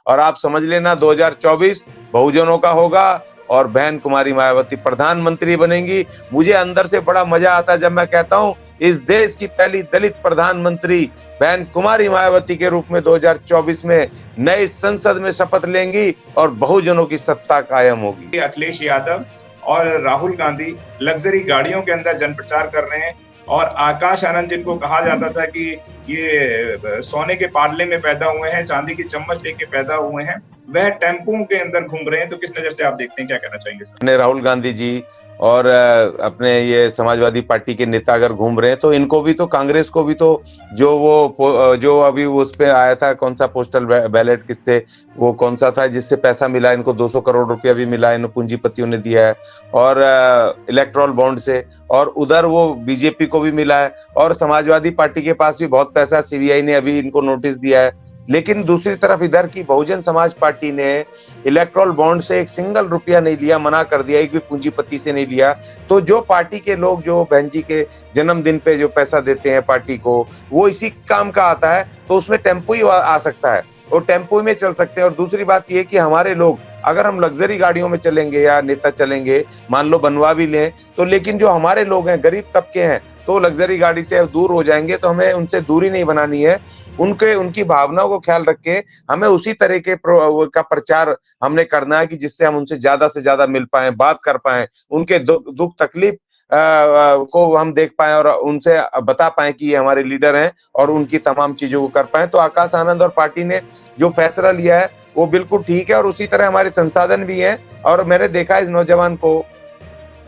और आप समझ लेना 2024 बहुजनों का होगा और बहन कुमारी मायावती प्रधानमंत्री बनेंगी। मुझे अंदर से बड़ा मजा आता है जब मैं कहता हूं इस देश की पहली दलित प्रधानमंत्री बहन कुमारी मायावती के रूप में 2024 में नई संसद में शपथ लेंगी और बहुजनों की सत्ता कायम होगी। अखिलेश यादव और राहुल गांधी लग्जरी गाड़ियों के अंदर जन प्रचार कर रहे हैं और आकाश आनंद, जिनको कहा जाता था कि ये सोने के पार्ले में पैदा हुए हैं, चांदी की चम्मच लेके पैदा हुए हैं, वह टेम्पो के अंदर घूम रहे हैं। तो किस नजर से आप देखते हैं, क्या कहना चाहेंगे सर? राहुल गांधी जी और अपने ये समाजवादी पार्टी के नेता अगर घूम रहे हैं तो इनको भी तो, कांग्रेस को भी तो, जो अभी उस पे आया था कौन सा पोस्टल बैलेट, किससे वो कौन सा था जिससे पैसा मिला इनको, 200 करोड़ रुपया भी मिला इन पूंजीपतियों ने दिया है, और इलेक्ट्रॉल बॉन्ड से, और उधर वो बीजेपी को भी मिला है, और समाजवादी पार्टी के पास भी बहुत पैसा, सीबीआई ने अभी इनको नोटिस दिया है। लेकिन दूसरी तरफ इधर की बहुजन समाज पार्टी ने इलेक्ट्रल बॉन्ड से एक सिंगल रुपया नहीं लिया, मना कर दिया, एक भी पूंजीपति से नहीं लिया। तो जो पार्टी के लोग जो बहन जी के जन्मदिन पे जो पैसा देते हैं पार्टी को, वो इसी काम का आता है, तो उसमें टेम्पो ही आ सकता है और टेम्पो में चल सकते हैं। और दूसरी बात ये कि हमारे लोग अगर हम लग्जरी गाड़ियों में चलेंगे या नेता चलेंगे, मान लो बनवा भी लें तो, लेकिन जो हमारे लोग हैं, गरीब तबके हैं, तो लग्जरी गाड़ी से दूर हो जाएंगे। तो हमें उनसे दूरी नहीं बनानी है, उनकी भावनाओं को ख्याल रख के हमें उसी तरह के का प्रचार हमने करना है कि जिससे हम उनसे ज्यादा से ज्यादा मिल पाए, बात कर पाए, उनके दुख तकलीफ को हम देख पाए और उनसे बता पाए कि ये हमारे लीडर हैं और उनकी तमाम चीजों को कर पाए। तो आकाश आनंद और पार्टी ने जो फैसला लिया है वो बिल्कुल ठीक है, और उसी तरह हमारे संसाधन भी हैं। और मैंने देखा इस नौजवान को,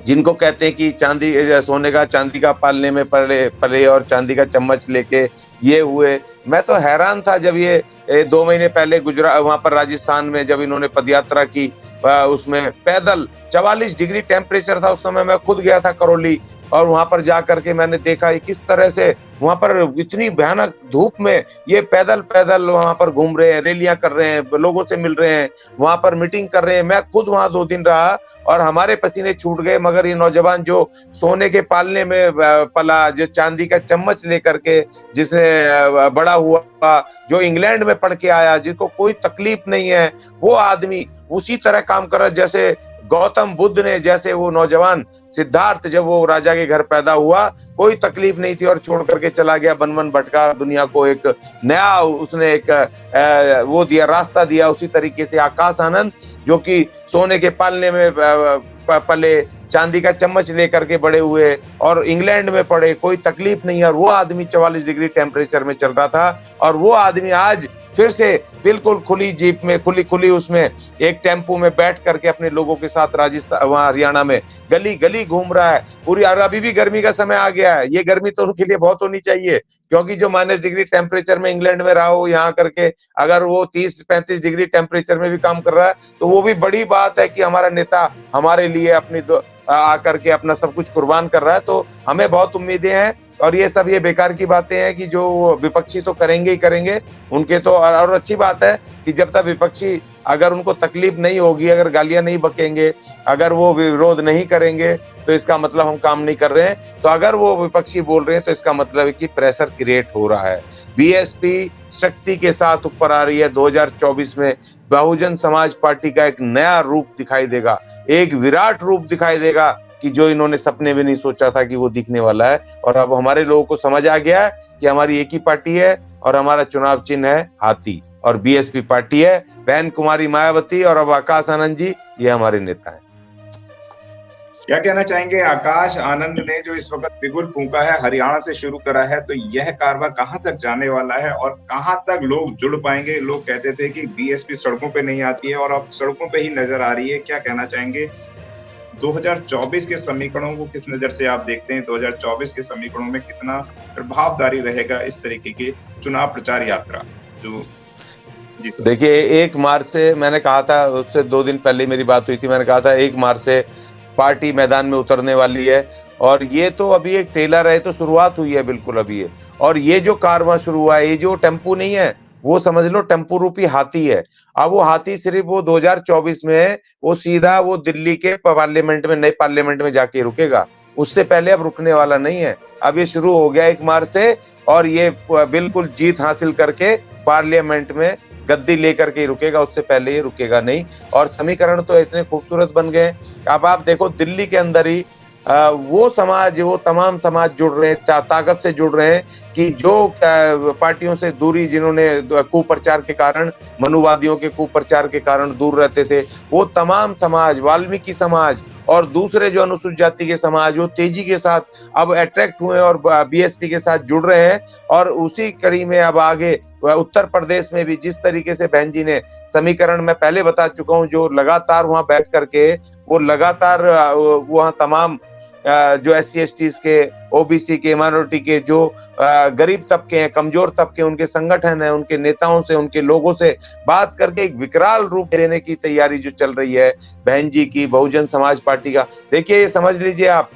जिनको कहते हैं कि चांदी सोने का चांदी का पालने में पले और चांदी का चम्मच लेके ये हुए। मैं तो हैरान था जब ये 2 महीने पहले गुजरात, वहां पर राजस्थान में जब इन्होंने पदयात्रा की, उसमें पैदल 44 डिग्री टेम्परेचर था उस समय। मैं खुद गया था करौली और वहां पर जा करके मैंने देखा किस तरह से वहां पर इतनी भयानक धूप में ये पैदल पैदल वहां पर घूम रहे हैं, रैलियां कर रहे हैं, लोगों से मिल रहे हैं, वहां पर मीटिंग कर रहे हैं। मैं खुद वहां 2 दिन रहा और हमारे पसीने छूट गए। मगर ये नौजवान जो सोने के पालने में पला, जो चांदी का चम्मच लेकर के जिसने बड़ा हुआ, जो इंग्लैंड में पढ़ के आया, जिसको कोई तकलीफ नहीं है, वो आदमी उसी तरह काम कर रहा है जैसे गौतम बुद्ध ने, जैसे वो नौजवान सिद्धार्थ जब वो राजा के घर पैदा हुआ, कोई तकलीफ नहीं थी और छोड़ करके चला गया, वन वन भटका, दुनिया को एक नया उसने एक वो दिया, रास्ता दिया। उसी तरीके से आकाश आनंद जो कि सोने के पालने में पले, चांदी का चम्मच लेकर के बड़े हुए और इंग्लैंड में पढ़े, कोई तकलीफ नहीं है, और वो आदमी 44 डिग्री टेम्परेचर में चल रहा था। और वो आदमी आज फिर से बिल्कुल खुली जीप में, खुली उसमें एक टेम्पो में बैठ करके अपने लोगों के साथ राजस्थान, वहां हरियाणा में गली गली घूम रहा है पूरी। और अभी भी गर्मी का समय आ गया है, ये गर्मी तो उनके लिए बहुत होनी चाहिए, क्योंकि जो माइनस डिग्री टेम्परेचर में इंग्लैंड में रहा हो, यहाँ करके अगर वो 30-35 डिग्री टेम्परेचर में भी काम कर रहा है तो वो भी बड़ी बात है कि हमारा नेता हमारे लिए अपनी आकर के अपना सब कुछ कुर्बान कर रहा है। तो हमें बहुत उम्मीदें हैं, और ये सब ये बेकार की बातें हैं कि जो विपक्षी तो करेंगे ही करेंगे उनके तो। और अच्छी बात है कि जब तक विपक्षी, अगर उनको तकलीफ नहीं होगी, अगर गालियां नहीं बकेंगे, अगर वो विरोध नहीं करेंगे, तो इसका मतलब हम काम नहीं कर रहे हैं। तो अगर वो विपक्षी बोल रहे हैं तो इसका मतलब है कि प्रेशर क्रिएट हो रहा है। बीएसपी शक्ति के साथ ऊपर आ रही है। 2024 में बहुजन समाज पार्टी का एक नया रूप दिखाई देगा, एक विराट रूप दिखाई देगा कि जो इन्होंने सपने में नहीं सोचा था कि वो दिखने वाला है। और अब हमारे लोगों को समझ आ गया है कि हमारी एक ही पार्टी है और हमारा चुनाव चिन्ह है हाथी, और बीएसपी पार्टी है, बहन कुमारी मायावती और अब आकाश आनंद जी ये हमारे नेता हैं। क्या कहना चाहेंगे आकाश आनंद ने जो इस वक्त बिगुल फूंका है, हरियाणा से शुरू करा है, तो यह कारवा कहां तक जाने वाला है और कहां तक लोग जुड़ पाएंगे? लोग कहते थे कि बीएसपी सड़कों पे नहीं आती है और अब सड़कों पे ही नजर आ रही है। क्या कहना चाहेंगे? 2024 के समीकरणों को किस नजर से आप देखते हैं? 2024 के समीकरणों में कितना प्रभावदारी रहेगा इस तरीके की चुनाव प्रचार यात्रा जो? जी सर। देखिए, 1 मार्च से मैंने कहा था, उससे 2 दिन पहले मेरी बात हुई थी, मैंने कहा था 1 मार्च से पार्टी मैदान में उतरने वाली है। और ये तो अभी एक ट्रेलर है, तो शुरुआत हुई है बिल्कुल अभी है। और ये जो कारवां शुरू हुआ है, ये जो टेम्पो नहीं है, वो समझ लो टेम्पो रूपी हाथी है। अब वो हाथी सिर्फ वो 2024 में वो सीधा वो दिल्ली के पार्लियामेंट में, नए पार्लियामेंट में जाके रुकेगा, उससे पहले अब रुकने वाला नहीं है। अब ये शुरू हो गया 1 मार्च से, और ये बिल्कुल जीत हासिल करके पार्लियामेंट में गद्दी लेकर के ही रुकेगा, उससे पहले ये रुकेगा नहीं। और समीकरण तो इतने खूबसूरत बन गए। अब आप देखो दिल्ली के अंदर ही वो समाज, वो तमाम समाज जुड़ रहे हैं, ताकत से जुड़ रहे हैं कि जो पार्टियों से दूरी, जिन्होंने कुप्रचार के कारण, मनुवादियों के कुप्रचार के कारण दूर रहते थे, वो तमाम समाज, वाल्मीकि समाज और दूसरे जो अनुसूचित जाति के समाज, वो तेजी के साथ अब अट्रैक्ट हुए और बीएसपी के साथ जुड़ रहे हैं। और उसी कड़ी में अब आगे उत्तर प्रदेश में भी जिस तरीके से बहन जी ने समीकरण में पहले बता चुका हूं, जो लगातार वहां बैठ करके वो लगातार वहां तमाम जो SC STs के, OBC के, माइनॉरिटी के, जो गरीब तबके हैं, कमजोर तबके, उनके संगठन है, उनके नेताओं से, उनके लोगों से बात करके एक विकराल रूप देने की तैयारी जो चल रही है बहन जी की, बहुजन समाज पार्टी का। देखिए, ये समझ लीजिए आप,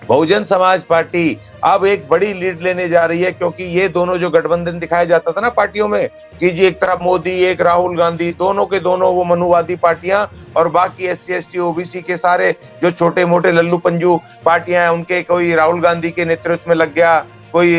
बहुजन समाज पार्टी अब एक बड़ी लीड लेने जा रही है, क्योंकि ये दोनों जो गठबंधन दिखाया जाता था ना पार्टियों में, कि जी एक तरफ मोदी, एक राहुल गांधी, दोनों के दोनों वो मनुवादी पार्टियां, और बाकी SC ST OBC के सारे जो छोटे मोटे लल्लू पंजू पार्टियां हैं, उनके कोई राहुल गांधी के नेतृत्व में लग गया, कोई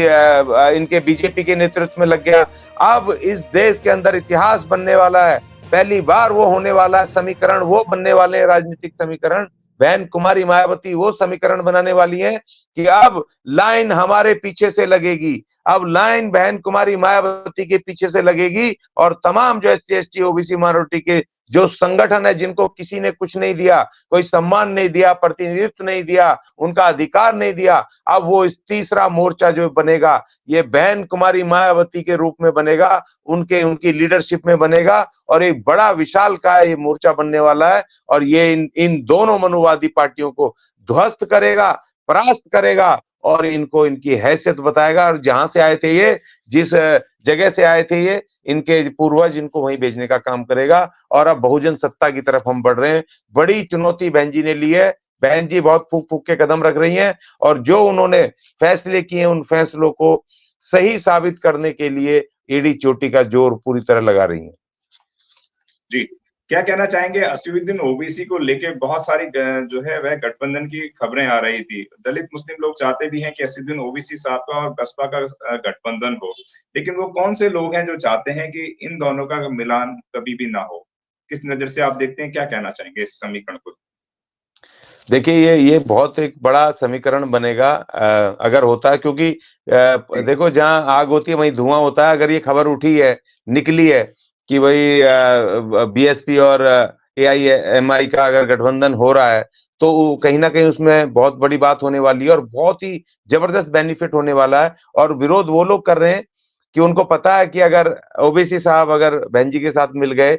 इनके बीजेपी के नेतृत्व में लग गया। अब इस देश के अंदर इतिहास बनने वाला है, पहली बार वो होने वाला है समीकरण, वो बनने वाले हैं राजनीतिक समीकरण। बहन कुमारी मायावती वो समीकरण बनाने वाली हैं कि अब लाइन हमारे पीछे से लगेगी, अब लाइन बहन कुमारी मायावती के पीछे से लगेगी, और तमाम जो SC ST OBC माइनॉरिटी के जो संगठन है, जिनको किसी ने कुछ नहीं दिया, कोई सम्मान नहीं दिया, प्रतिनिधित्व नहीं दिया, उनका अधिकार नहीं दिया, अब वो इस तीसरा मोर्चा जो बनेगा, ये बहन कुमारी मायावती के रूप में बनेगा, उनकी लीडरशिप में बनेगा, और एक बड़ा विशालकाय ये मोर्चा बनने वाला है। और ये इन दोनों मनुवादी पार्टियों को ध्वस्त करेगा, परास्त करेगा, और इनको इनकी हैसियत बताएगा, और जहां से आए थे ये, जिस जगह से आए थे ये, इनके पूर्वज, इनको वहीं भेजने का काम करेगा। और अब बहुजन सत्ता की तरफ हम बढ़ रहे हैं। बड़ी चुनौती बहन जी ने ली है, बहन जी बहुत फूक फूक के कदम रख रही हैं, और जो उन्होंने फैसले किए, उन फैसलों को सही साबित करने के लिए एड़ी चोटी का जोर पूरी तरह लगा रही हैं। जी, क्या कहना चाहेंगे? असदुद्दीन ओवैसी को लेके बहुत सारी जो है वह गठबंधन की खबरें आ रही थी। दलित मुस्लिम लोग चाहते भी हैं कि असदुद्दीन ओवैसी साहब का और बसपा का गठबंधन हो, लेकिन वो कौन से लोग हैं जो चाहते हैं कि इन दोनों का मिलान कभी भी ना हो? किस नजर से आप देखते हैं? क्या कहना चाहेंगे इस समीकरण को? देखिए, ये बहुत एक बड़ा समीकरण बनेगा अगर होता है, क्योंकि देखो, जहां आग होती है वहीं धुआं होता है। अगर ये खबर उठी है, निकली है कि भाई BSP और AIMI का अगर गठबंधन हो रहा है, तो कहीं ना कहीं उसमें बहुत बड़ी बात होने वाली है, और बहुत ही जबरदस्त बेनिफिट होने वाला है। और विरोध वो लोग कर रहे हैं कि उनको पता है कि अगर OBC साहब अगर बहन जी के साथ मिल गए,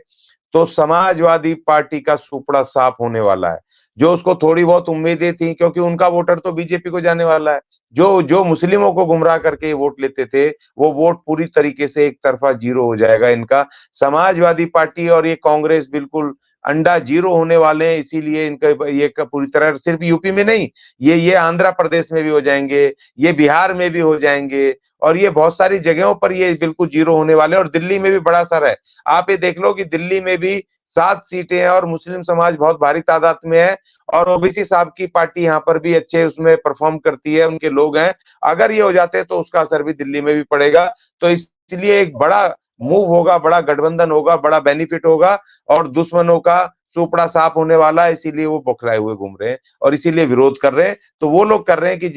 तो समाजवादी पार्टी का सुपड़ा साफ होने वाला है। जो उसको थोड़ी बहुत उम्मीदें थी, क्योंकि उनका वोटर तो बीजेपी को जाने वाला है, जो जो मुस्लिमों को गुमराह करके वोट लेते थे, वो वोट पूरी तरीके से एक तरफा जीरो हो जाएगा इनका। समाजवादी पार्टी और ये कांग्रेस बिल्कुल अंडा जीरो होने वाले हैं। इसीलिए इनका ये पूरी तरह सिर्फ यूपी में नहीं, ये आंध्र प्रदेश में भी हो जाएंगे, ये बिहार में भी हो जाएंगे, और ये बहुत सारी जगहों पर ये बिल्कुल जीरो होने वाले हैं। और दिल्ली में भी बड़ा असर है। आप ये देख लो कि दिल्ली में भी 7 सीटें हैं, और मुस्लिम समाज बहुत भारी तादाद में है, और OBC साहब की पार्टी यहाँ पर भी अच्छे उसमें परफॉर्म करती है, उनके लोग हैं। अगर ये हो जाते हैं तो उसका असर भी दिल्ली में भी पड़ेगा। तो इसलिए एक बड़ा मूव होगा, बड़ा गठबंधन होगा, बड़ा बेनिफिट होगा, और दुश्मनों का सुपड़ा साफ होने वाला है। इसीलिए वो बौखलाए हुए घूम रहे हैं, और इसीलिए विरोध कर रहे हैं। तो वो लोग कर रहे हैं कि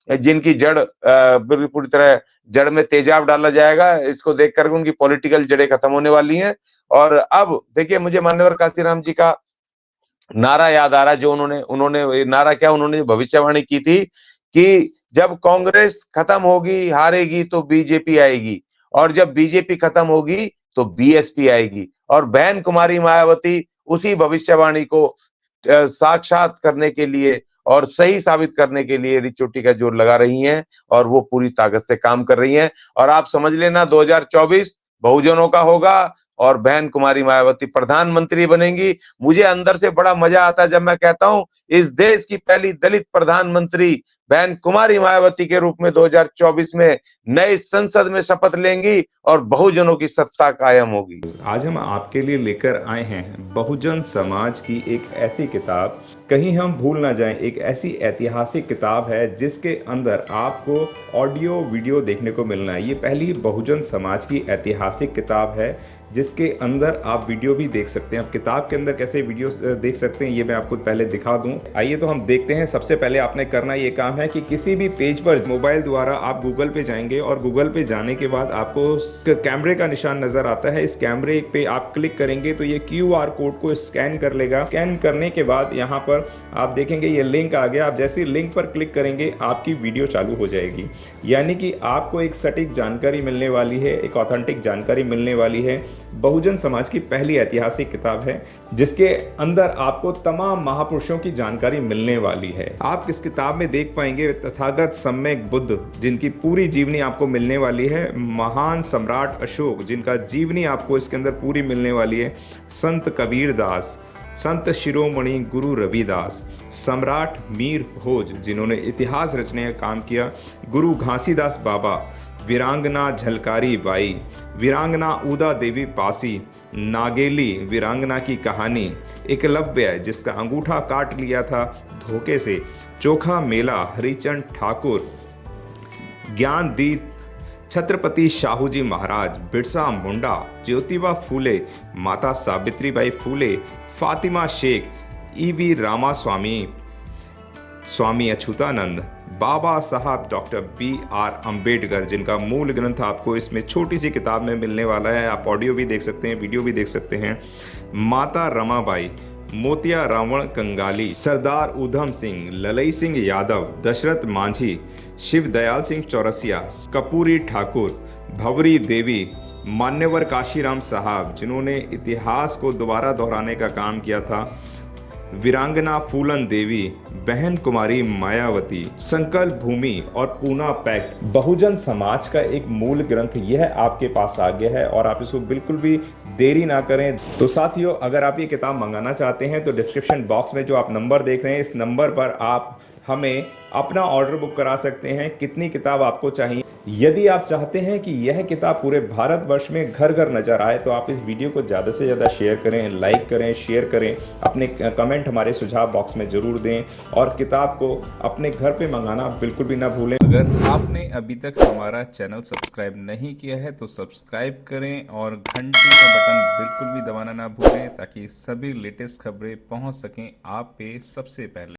जिनकी जड़ बिल्कुल पूरी तरह जड़ में तेजाब डाला जाएगा। इसको देख कर उनकी पॉलिटिकल जड़ें खत्म होने वाली हैं। और अब देखिए, मुझे मान्यवर काशीराम जी का नारा याद आ रहा है, जो उन्होंने नारा क्या, उन्होंने भविष्यवाणी की थी कि जब कांग्रेस खत्म होगी, हारेगी, तो बीजेपी आएगी, और जब बीजेपी खत्म होगी तो BSP आएगी। और बहन कुमारी मायावती उसी भविष्यवाणी को साक्षात करने के लिए और सही साबित करने के लिए रिचोटी का जोर लगा रही हैं, और वो पूरी ताकत से काम कर रही हैं। और आप समझ लेना, 2024 बहुजनों का होगा, और बहन कुमारी मायावती प्रधानमंत्री बनेंगी। मुझे अंदर से बड़ा मजा आता है जब मैं कहता हूं, इस देश की पहली दलित प्रधानमंत्री बहन कुमारी मायावती के रूप में 2024 में नई संसद में शपथ लेंगी, और बहुजनों की सत्ता कायम होगी। आज हम आपके लिए लेकर आए हैं बहुजन समाज की एक ऐसी किताब, कहीं हम भूल ना जाएं, एक ऐसी ऐतिहासिक किताब है जिसके अंदर आपको ऑडियो वीडियो देखने को मिलना है। ये पहली बहुजन समाज की ऐतिहासिक किताब है जिसके अंदर आप वीडियो भी देख सकते हैं। अब किताब के अंदर कैसे वीडियो देख सकते हैं ये मैं आपको पहले दिखा दूं। आइए तो हम देखते हैं। सबसे पहले आपने करना ये काम है कि किसी भी पेज पर मोबाइल द्वारा आप गूगल पे जाएंगे और गूगल पे जाने के बाद आपको कैमरे का निशान नजर आता है। इस कैमरे पे आप क्लिक करेंगे तो ये QR कोड को स्कैन कर लेगा। स्कैन करने के बाद यहाँ पर आप देखेंगे ये लिंक आ गया। आप जैसे लिंक पर क्लिक करेंगे आपकी वीडियो चालू हो जाएगी, यानी कि आपको एक सटीक जानकारी मिलने वाली है, एक ऑथेंटिक जानकारी मिलने वाली है। बहुजन समाज की पहली ऐतिहासिक किताब है जिसके अंदर आपको तमाम महापुरुषों की जानकारी मिलने वाली है। आप इस किताब में देख पाएंगे तथागत सम्यक बुद्ध जिनकी पूरी जीवनी आपको मिलने वाली है, महान सम्राट अशोक जिनका जीवनी आपको इसके अंदर पूरी मिलने वाली है, संत कबीर दास, संत शिरोमणि गुरु रविदास, सम्राट मीर भोज जिन्होंने इतिहास रचने का काम किया, गुरु घासीदास बाबा, वीरांगना झलकारी बाई, वीरांगना उदा देवी पासी, नागेली वीरांगना की कहानी, एकलव्य जिसका अंगूठा काट लिया था धोखे से, चोखा मेला हरिचंद ठाकुर, ज्ञानदीप छत्रपति शाहूजी महाराज, बिरसा मुंडा, ज्योतिबा फूले, माता सावित्रीबाई फूले, फातिमा शेख, EV रामास्वामी, स्वामी अच्युतानंद, बाबा साहब डॉक्टर BR अम्बेडकर जिनका मूल ग्रंथ आपको इसमें छोटी सी किताब में मिलने वाला है। आप ऑडियो भी देख सकते हैं, वीडियो भी देख सकते हैं। माता रमाबाई, मोतिया रावण कंगाली, सरदार उधम सिंह, ललई सिंह यादव, दशरथ मांझी, शिव दयाल सिंह चौरसिया, कपूरी ठाकुर, भवरी देवी, मान्यवर काशीराम साहब जिन्होंने इतिहास को दोबारा दोहराने का काम किया था, वीरांगना फूलन देवी, बहन कुमारी मायावती, संकल्प भूमि और पूना पैक्ट। बहुजन समाज का एक मूल ग्रंथ यह आपके पास आ गया है और आप इसको बिल्कुल भी देरी ना करें। तो साथियों, अगर आप ये किताब मंगाना चाहते हैं तो डिस्क्रिप्शन बॉक्स में जो आप नंबर देख रहे हैं इस नंबर पर आप हमें अपना ऑर्डर बुक करा सकते हैं। कितनी किताब आपको चाहिए? यदि आप चाहते हैं कि यह किताब पूरे भारतवर्ष में घर घर नजर आए तो आप इस वीडियो को ज़्यादा से ज़्यादा शेयर करें, लाइक करें, शेयर करें, अपने कमेंट हमारे सुझाव बॉक्स में ज़रूर दें और किताब को अपने घर पे मंगाना बिल्कुल भी ना भूलें। अगर आपने अभी तक हमारा चैनल सब्सक्राइब नहीं किया है तो सब्सक्राइब करें और घंटी का बटन बिल्कुल भी दबाना ना भूलें ताकि सभी लेटेस्ट खबरें पहुंच सकें आप पे सबसे पहले।